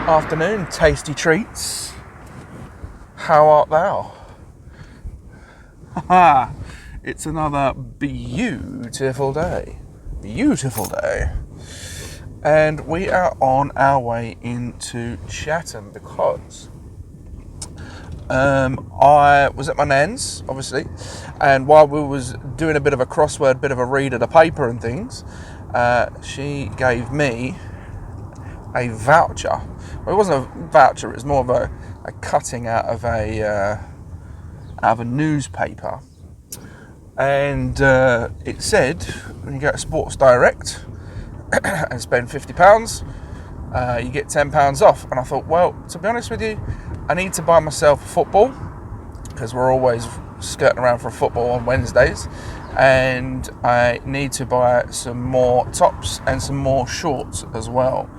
Afternoon, tasty treats. How art thou? Ha! It's another beautiful day. Beautiful day. And we are on our way into Chatham because I was at my nan's, obviously, and while we was doing a bit of a crossword, bit of a read of the paper and things, she gave me a voucher. Well, it wasn't a voucher, it was more of a cutting out of a newspaper. And it said, when you go to Sports Direct and spend £50, you get £10 off. And I thought, well, to be honest with you, I need to buy myself a football, because we're always skirting around for a football on Wednesdays. And I need to buy some more tops and some more shorts as well.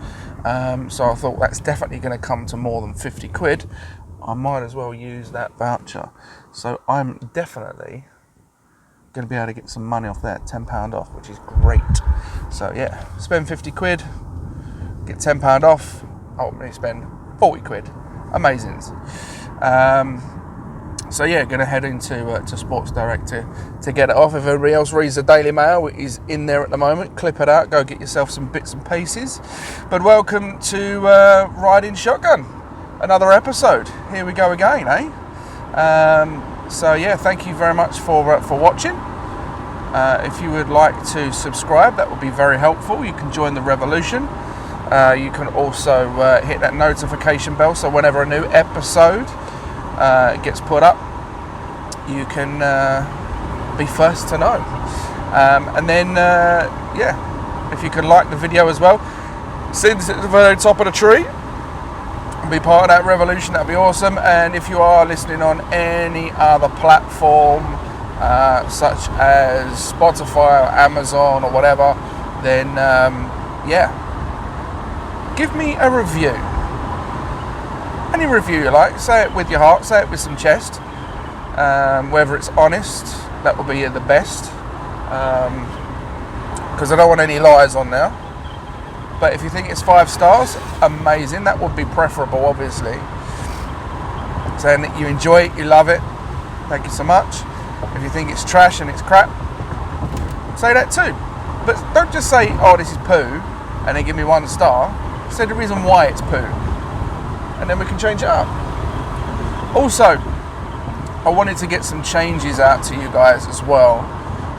So I thought that's definitely going to come to more than 50 quid. I might as well use that voucher. So I'm definitely going to be able to get some money off that, £10 off, which is great. So yeah, spend 50 quid, get £10 off, ultimately spend 40 quid. Amazing. So yeah, going to head into to Sports Direct to get it off. If everybody else reads the Daily Mail, it is in there at the moment. Clip it out, go get yourself some bits and pieces. But welcome to Riding Shotgun, another episode. Here we go again, eh? So yeah, thank you very much for watching. If you would like to subscribe, that would be very helpful. You can join the revolution. You can also hit that notification bell, so whenever a new episode gets put up, you can be first to know. And then yeah, if you can like the video as well, send it to the very top of the tree and be part of that revolution, that'd be awesome. And if you are listening on any other platform, such as Spotify or Amazon or whatever, then yeah, give me a review. Any review you like, say it with your heart, say it with some chest. Whether it's honest, that will be the best, because I don't want any lies on there. But if you think it's 5 stars, amazing, that would be preferable, obviously. Saying that you enjoy it, you love it, thank you so much. If you think it's trash and it's crap, say that too. But don't just say, oh, this is poo, and then give me 1 star. Say the reason why it's poo, and then we can change it up. Also, I wanted to get some changes out to you guys as well.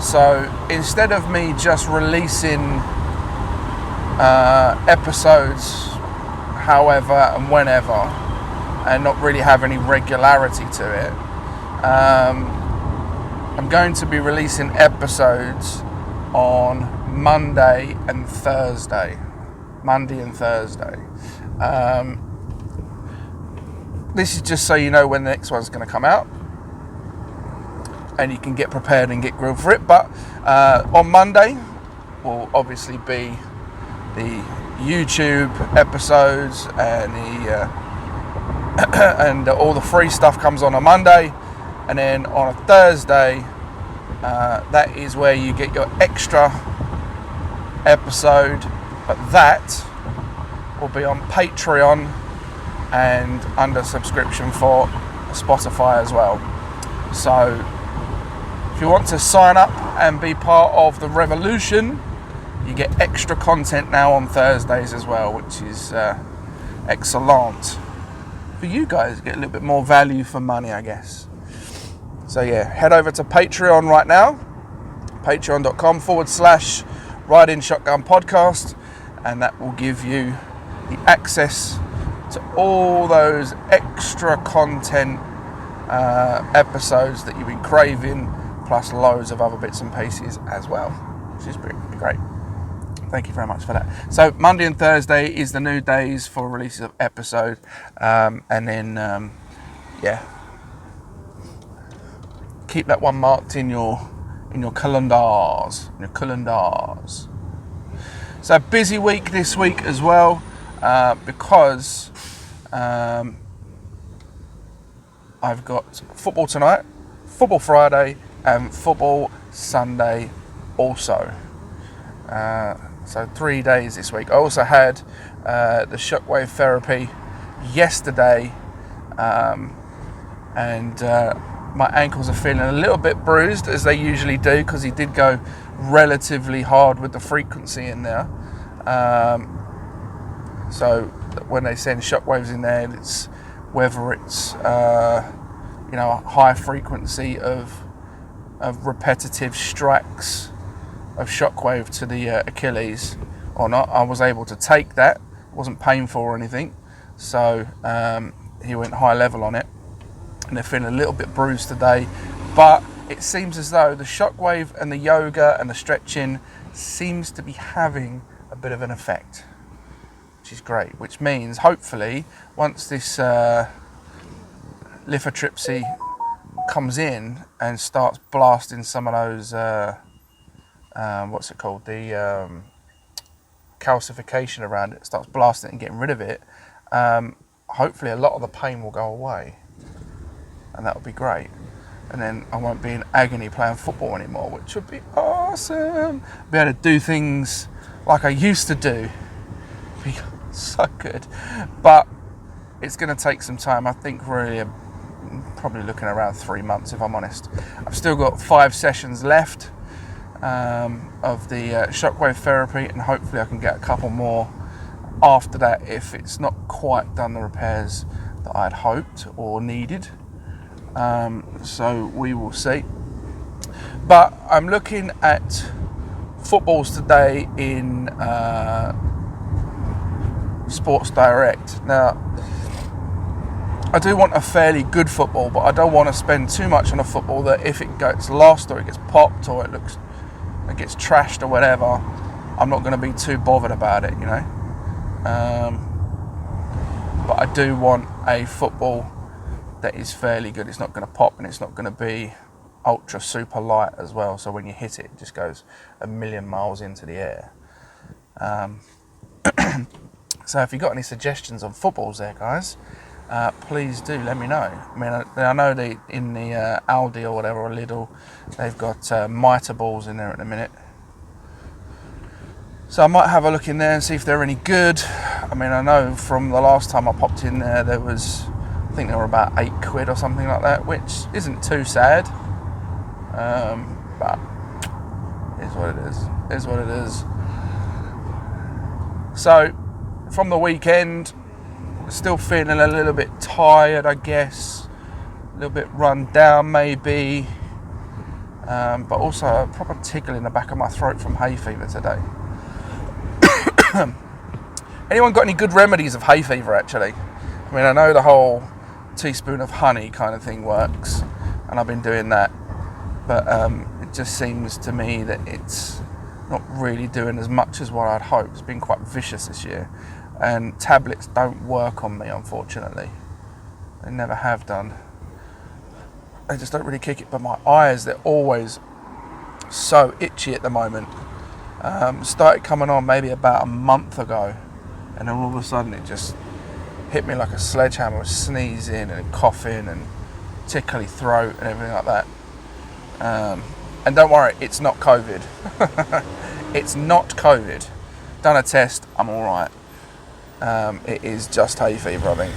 So instead of me just releasing episodes however and whenever, and not really have any regularity to it, I'm going to be releasing episodes on Monday and Thursday. This is just so you know when the next one's going to come out, and you can get prepared and get grilled for it. But on Monday will obviously be the YouTube episodes, and the and all the free stuff comes on a Monday, and then on a Thursday, that is where you get your extra episode, but that will be on Patreon and under subscription for Spotify as well. So if you want to sign up and be part of the revolution, you get extra content now on Thursdays as well, which is excellent for you guys. Get a little bit more value for money, I guess. So yeah, head over to Patreon right now, patreon.com/Riding Shotgun Podcast, and that will give you the access to all those extra content episodes that you've been craving, plus loads of other bits and pieces as well, which is pretty great. Thank you very much for that. So Monday and Thursday is the new days for releases of episode, and then yeah, keep that one marked in your calendars. So busy week this week as well, because I've got football tonight, football Friday, and football Sunday also. So 3 days this week. I also had the shockwave therapy yesterday, and my ankles are feeling a little bit bruised, as they usually do, because he did go relatively hard with the frequency in there. So when they send shockwaves in there, it's whether it's a high frequency of repetitive strikes of shockwave to the Achilles or not. I was able to take that. It wasn't painful or anything. So he went high level on it, and they're feeling a little bit bruised today. But it seems as though the shockwave and the yoga and the stretching seems to be having a bit of an effect, which is great. Which means hopefully once this lithotripsy comes in and starts blasting some of those the calcification around it, starts blasting it and getting rid of it, hopefully a lot of the pain will go away, and that would be great. And then I won't be in agony playing football anymore, which would be awesome. Be able to do things like I used to do. Be so good. But it's going to take some time. I think really probably looking around 3 months, if I'm honest. I've still got 5 sessions left of the shockwave therapy, and hopefully I can get a couple more after that if it's not quite done the repairs that I'd hoped or needed. So we will see. But I'm looking at footballs today in Sports Direct. Now, I do want a fairly good football, but I don't want to spend too much on a football that if it gets lost or it gets popped or it gets trashed or whatever, I'm not going to be too bothered about it, But I do want a football that is fairly good. It's not going to pop, and it's not going to be ultra super light as well, so when you hit it, it just goes a million miles into the air. So if you've got any suggestions on footballs there, guys, please do let me know. I mean, I know in the Aldi or whatever, or Lidl, they've got Mitre balls in there at the minute. So I might have a look in there and see if they're any good. I mean, I know from the last time I popped in there, I think they were about £8 or something like that, which isn't too sad. But it is what it is. It is what it is. So, from the weekend, still feeling a little bit tired, I guess. A little bit run down, maybe. But also a proper tickle in the back of my throat from hay fever today. Anyone got any good remedies of hay fever, actually? I mean, I know the whole teaspoon of honey kind of thing works, and I've been doing that. But it just seems to me that it's not really doing as much as what I'd hoped. It's been quite vicious this year. And tablets don't work on me, unfortunately. They never have done. They just don't really kick it. But my eyes, they're always so itchy at the moment. Started coming on maybe about a month ago, and then all of a sudden it just hit me like a sledgehammer, sneezing and coughing and tickly throat and everything like that. And don't worry, it's not COVID. It's not COVID. Done a test, I'm all right. It is just hay fever, I think.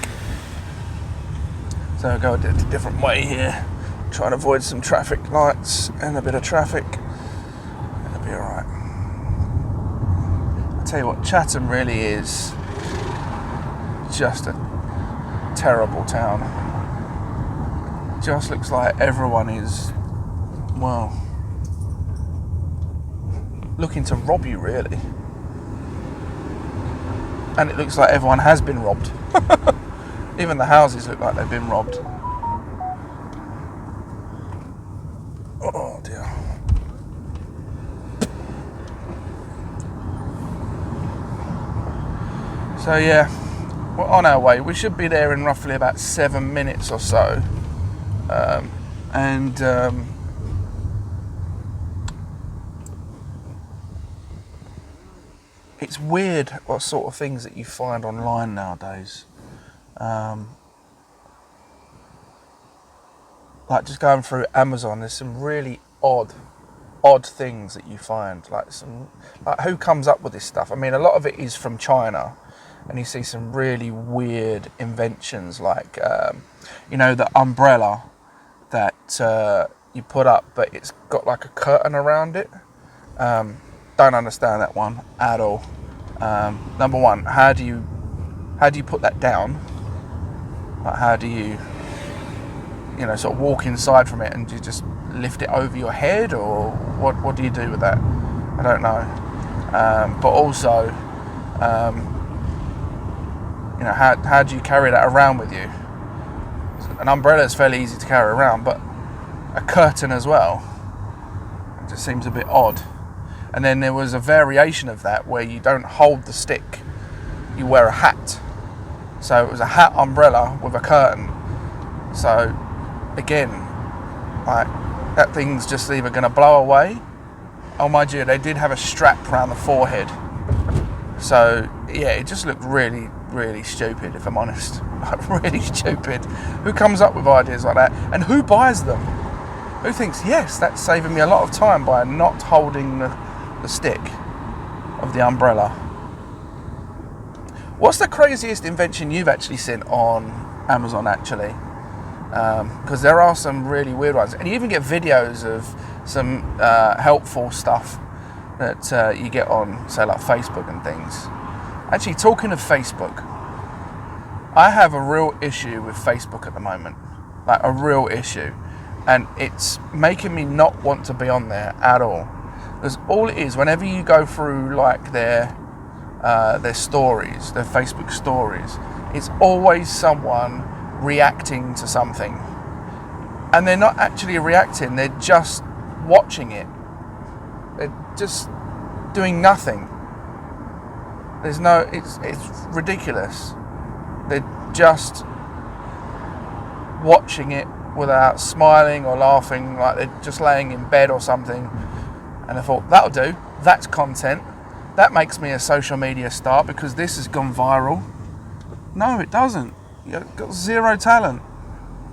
So I'll go a different way here. Try and avoid some traffic lights and a bit of traffic. It'll be all right. I'll tell you what, Chatham really is just a terrible town. It just looks like everyone is, well, looking to rob you, really. And it looks like everyone has been robbed. Even the houses look like they've been robbed. Oh dear. So yeah, we're on our way. We should be there in roughly about 7 minutes or so. It's weird what sort of things that you find online nowadays. Like just going through Amazon, there's some really odd odd things that you find? Like who comes up with this stuff? I mean, a lot of it is from China, and you see some really weird inventions, like the umbrella that you put up, but it's got like a curtain around it. Don't understand that one at all. Number one, how do you put that down? Like, how do you sort of walk inside from it, and do you just lift it over your head, or what do you do with that? I don't know. But also, how do you carry that around with you? An umbrella is fairly easy to carry around, but a curtain as well, it just seems a bit odd. And then there was a variation of that where you don't hold the stick, you wear a hat. So it was a hat umbrella with a curtain. So again, like, that thing's just either going to blow away. Oh, mind you, they did have a strap around the forehead. So yeah, it just looked really, really stupid, if I'm honest. Like, really stupid. Who comes up with ideas like that? And who buys them? Who thinks, yes, that's saving me a lot of time by not holding the stick of the umbrella? What's the craziest invention you've actually seen on Amazon, actually? Because there are some really weird ones. And you even get videos of some helpful stuff that you get on, say, like Facebook and things. Actually, talking of Facebook, I have a real issue with Facebook at the moment. Like, a real issue. And it's making me not want to be on there at all. Because all it is, whenever you go through, like, their stories, their Facebook stories, it's always someone reacting to something. And they're not actually reacting, they're just watching it. They're just doing nothing. There's no, it's ridiculous. They're just watching it without smiling or laughing, like they're just laying in bed or something. And I thought, that'll do, that's content. That makes me a social media star because this has gone viral. No, it doesn't. You've got zero talent.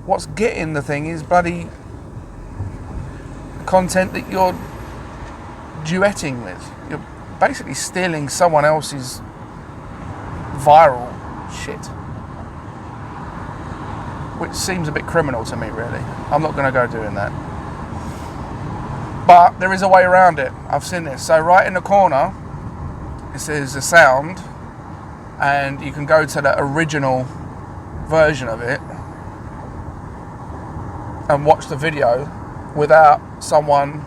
What's getting the thing is bloody content that you're duetting with. You're basically stealing someone else's viral shit. Which seems a bit criminal to me, really. I'm not going to go doing that. But there is a way around it. I've seen this. So right in the corner, it says a sound, and you can go to the original version of it and watch the video without someone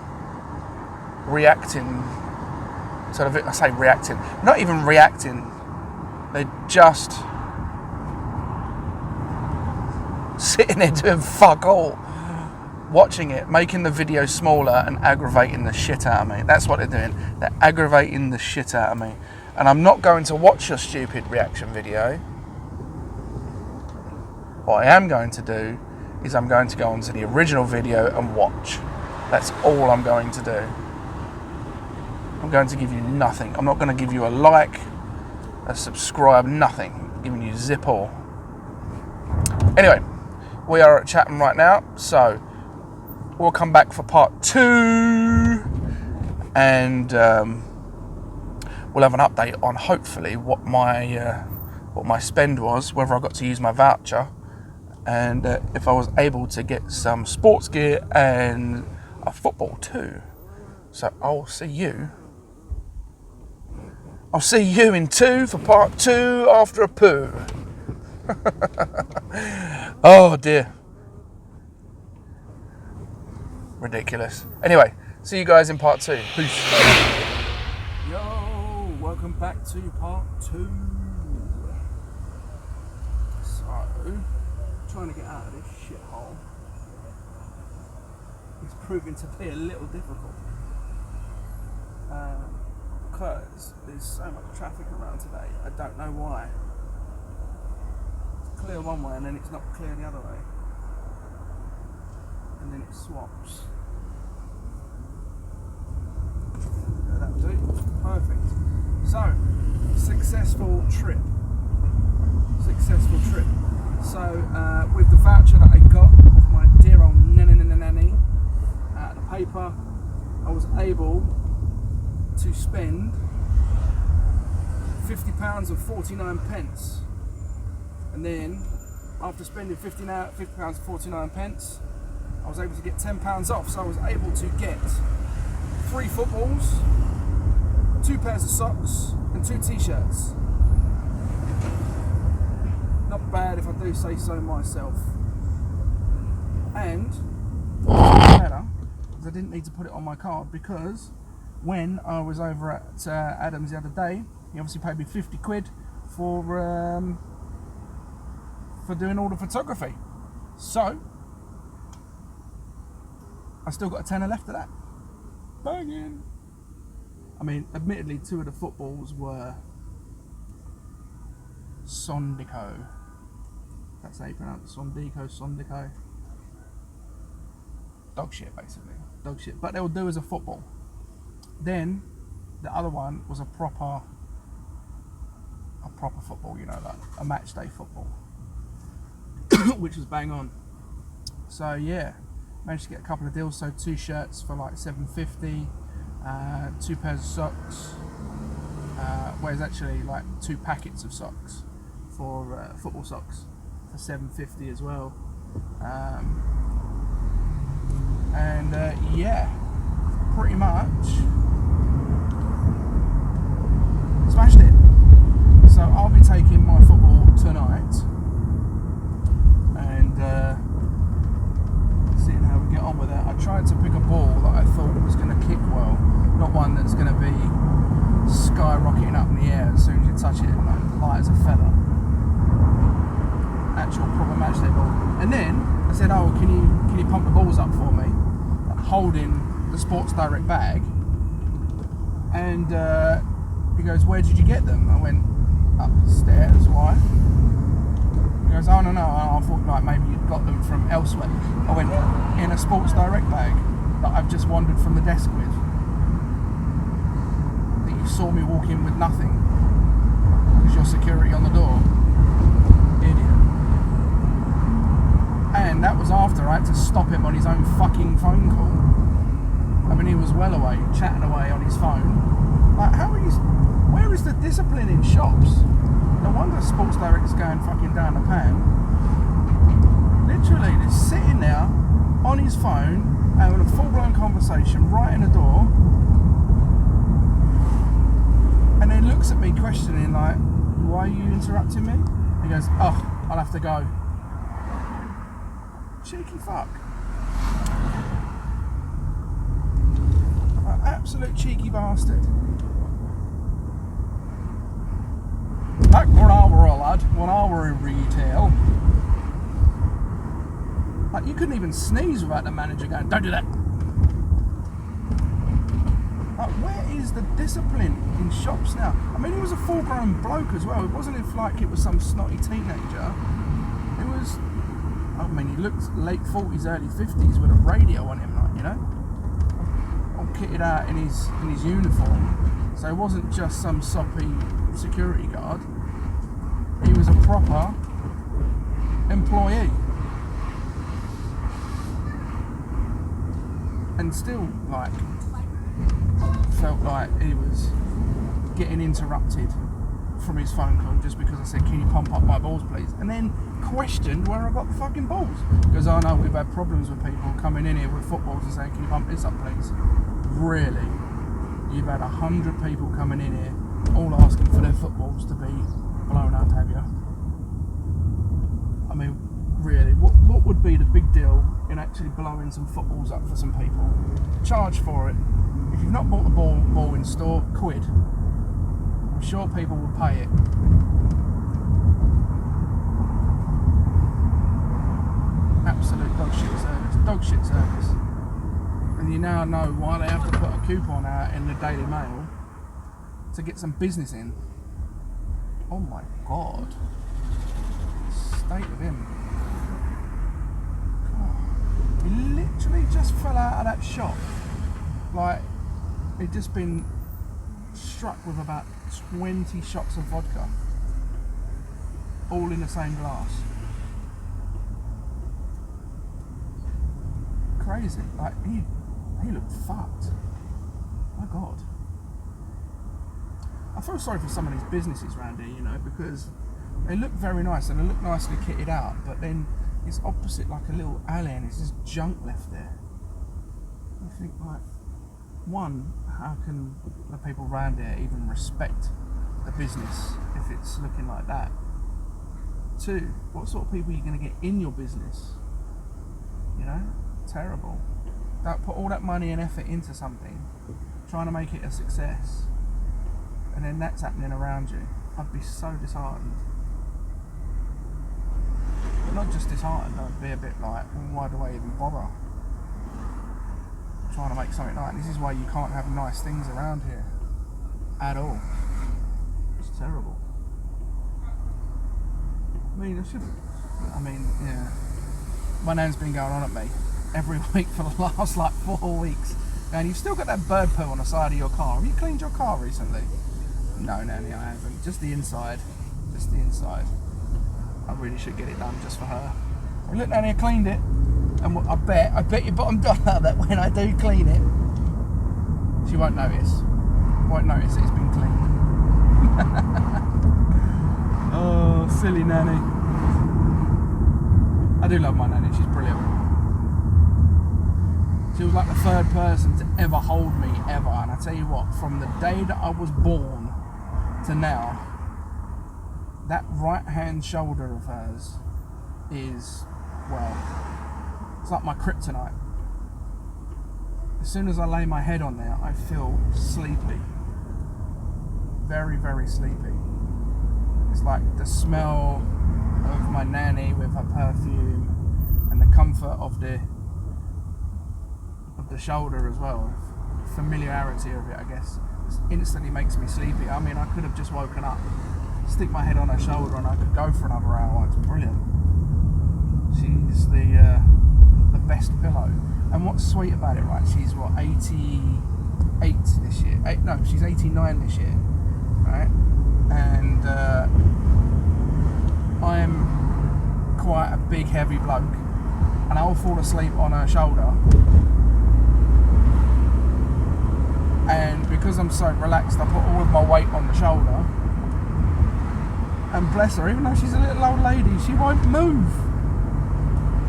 reacting to the video. I say reacting, not even reacting, they're just sitting there doing fuck all, watching it, making the video smaller and aggravating the shit out of me. That's what they're doing. They're aggravating the shit out of me. And I'm not going to watch your stupid reaction video. What I am going to do is I'm going to go onto the original video and watch. That's all I'm going to do. I'm going to give you nothing. I'm not going to give you a like, a subscribe, nothing. I'm giving you zip all. Anyway, we are at Chatham right now, so we'll come back for part 2, and we'll have an update on hopefully what my spend was, whether I got to use my voucher, and if I was able to get some sports gear and a football too. So I'll see you in 2 for part 2 after a poo. Oh dear. Ridiculous. Anyway, see you guys in part 2. Peace. Yo, welcome back to part 2. So, trying to get out of this shithole. It's proving to be a little difficult. Because there's so much traffic around today. I don't know why. It's clear one way and then it's not clear the other way. And then it swaps. That'll do. Perfect. So, successful trip. So, with the voucher that I got, my dear old nanny, the paper, I was able to spend £50 and 49 pence, and then after spending £50 and 49 pence, I was able to get £10 off. So I was able to get 3 footballs, 2 pairs of socks, and 2 t-shirts. Not bad if I do say so myself. And better, because I didn't need to put it on my card, because when I was over at Adams the other day, he obviously paid me 50 quid for doing all the photography. So I still got a tenner left of that. Banging. I mean, admittedly, 2 of the footballs were Sondico. That's how you pronounce it. Sondico. Dog shit, basically. Dog shit. But they'll do as a football. Then the other one was a proper football, you know, like a match day football, which was bang on. So yeah, managed to get a couple of deals. So 2 shirts for like $7.50, 2 pairs of socks. Whereas actually like 2 packets of socks for football socks for $7.50 as well. Yeah, pretty much smashed it. So I'll be taking my football tonight and seeing how we get on with it. I tried to pick a ball that I thought was going to kick well, not one that's going to be skyrocketing up in the air as soon as you touch it, like light as a feather. Actual proper match day ball. And then I said, "Oh, can you pump the balls up for me?" Holding the Sports Direct bag, and he goes, "Where did you get them?" I went, "Upstairs." Why? He goes, "Oh no, I thought like maybe you'd got them from elsewhere." I went, "In a Sports Direct bag that I've just wandered from the desk with, that you saw me walk in with nothing because you're security on the door, idiot." And that was after I had to stop him on his own fucking phone call. I mean, he was well away, chatting away on his phone. Like, where is the discipline in shops? No wonder Sports Direct's going fucking down the pan. Literally, just sitting there on his phone, having a full-blown conversation right in the door, and then looks at me questioning, like, "Why are you interrupting me?" He goes, "Oh, I'll have to go." Cheeky fuck. An absolute cheeky bastard. Back when I were a lad, when I were in retail, like, you couldn't even sneeze without the manager going, "Don't do that." Like, where is the discipline in shops now? I mean, he was a full-grown bloke as well. It wasn't like it was some snotty teenager. It was, I mean, he looked late 40s, early 50s with a radio on him, like, you know, all kitted out in his uniform. So he wasn't just some soppy security guard. He was a proper employee, and still, like, felt like he was getting interrupted from his phone call just because I said, "Can you pump up my balls, please?" And then questioned where I got the fucking balls. Because I know we've had problems with people coming in here with footballs and saying, "Can you pump this up, please?" Really? You've had 100 people coming in here all asking for their footballs to be blown up, have you? I mean, really, what would be the big deal in actually blowing some footballs up for some people? Charge for it. If you've not bought the ball in store, £1. I'm sure people will pay it. Absolute dog shit service. And you now know why they have to put a coupon out in the Daily Mail to get some business in. Oh my god. State of him. God. He literally just fell out of that shop. Like, he'd just been struck with about 20 shots of vodka. All in the same glass. Crazy. Like, he looked fucked. My God. I feel sorry for some of these businesses around here, you know, because they look very nice and they look nicely kitted out, but then it's opposite like a little alley and it's just junk left there. I think, like, one, how can the people around here even respect the business if it's looking like that? Two, what sort of people are you going to get in your business? You know, terrible. Don't put all that money and effort into something, trying to make it a success, and then that's happening around you. I'd be so disheartened. But not just disheartened, I'd be a bit like, well, why do I even bother trying to make something like this? Is why you can't have nice things around here at all. It's terrible. Yeah. My nan's been going on at me every week for the last like 4 weeks. And you've still got that bird poo on the side of your car. Have you cleaned your car recently? No, Nanny, I haven't. Just the inside. Just the inside. I really should get it done just for her. Well, look, Nanny, I cleaned it. And I bet your bottom dollar that when I do clean it, she won't notice. Won't notice it's been cleaned. Oh, silly Nanny. I do love my Nanny, she's brilliant. She was like the third person to ever hold me, ever. And I tell you what, from the day that I was born to now, that right hand shoulder of hers is, well, it's like my kryptonite. As soon as I lay my head on there, I feel sleepy. Very, very sleepy. It's like the smell of my nanny with her perfume and the comfort of the shoulder as well. Familiarity of it, I guess, just instantly makes me sleepy. I mean, I could have just woken up, stick my head on her shoulder, and I could go for another hour. It's brilliant. She's the best pillow. And what's sweet about it, right? She's what, 88 this year? She's 89 this year, right? And I'm quite a big, heavy bloke, and I'll fall asleep on her shoulder. And because I'm so relaxed, I put all of my weight on the shoulder. And bless her, even though she's a little old lady, she won't move.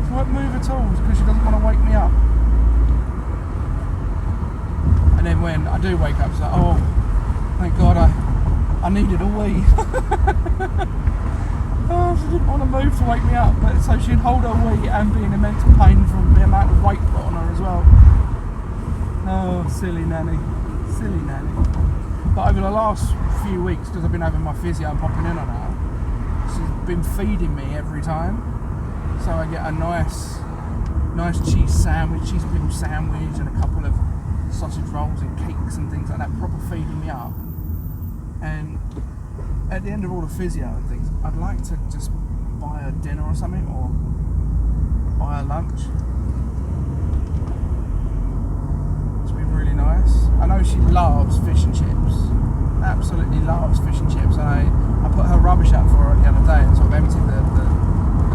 She won't move at all because she doesn't want to wake me up. And then when I do wake up, she's like, oh, thank God I needed a wee. Oh, she didn't want to move to wake me up, but so she'd hold her wee and be in immense pain from the amount of weight put on her as well. Oh, silly Nanny. Silly Nanny. But over the last few weeks, because I've been having my physio and popping in on her, she's been feeding me every time. So I get a nice cheese sandwich, cheese pickle sandwich, and a couple of sausage rolls and cakes and things like that, proper feeding me up. And at the end of all the physio and things, I'd like to just buy her dinner or something, or buy her lunch. It'd be really nice. I know she loves fish and chips, absolutely loves fish and chips, and I put her rubbish out for her the other day and sort of emptied the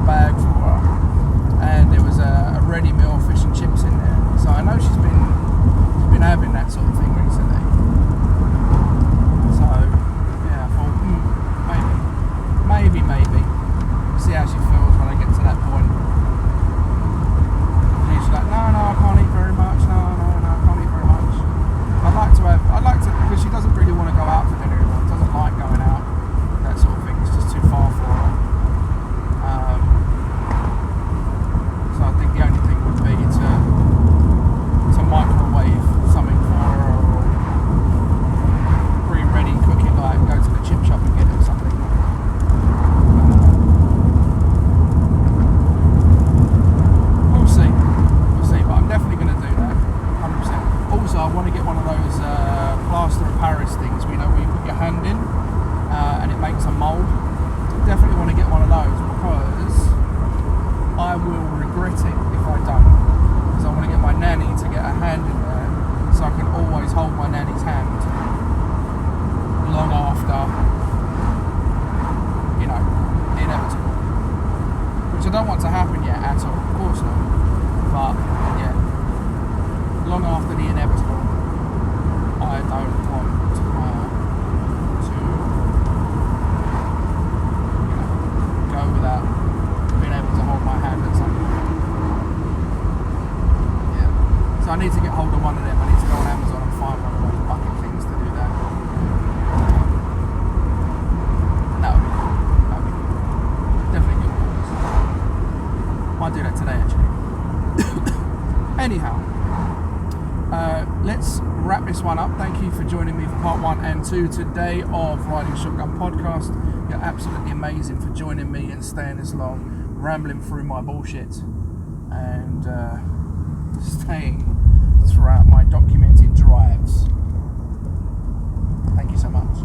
bag for her, and there was a ready meal fish and chips in there, so I know she's been having that sort of thing recently. So yeah, I thought maybe see how she feels when I get to that point. And she's like, no, I can't eat very much, no, I can't eat very much. I'd like to, because she doesn't really want to go out for dinner anymore, doesn't like going out, that sort of thing, it's just too far for her. So I think the only thing would be to microwave something for her, or to today of Riding Shotgun Podcast. You're absolutely amazing for joining me and staying this long, rambling through my bullshit and staying throughout my documented drives. Thank you so much.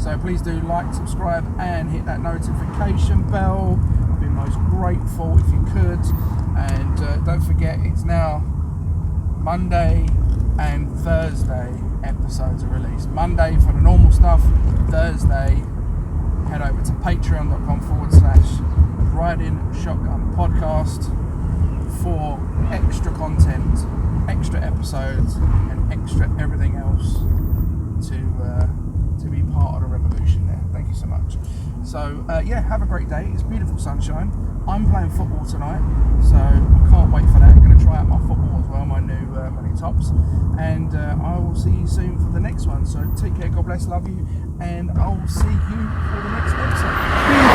So please do like, subscribe and hit that notification bell. I'd be most grateful if you could. And don't forget, it's now Monday and Thursday episodes are released. Monday for the normal stuff, Thursday head over to patreon.com/Riding Shotgun Podcast for extra content, extra episodes and extra everything else to be part of the revolution there. Thank you so much. So have a great day. It's beautiful sunshine. I'm playing football tonight, so I can't wait for that. I'm going to try out my football as well, my new tops, and I will see you soon for the next one. So take care, God bless, love you, and I'll see you for the next episode.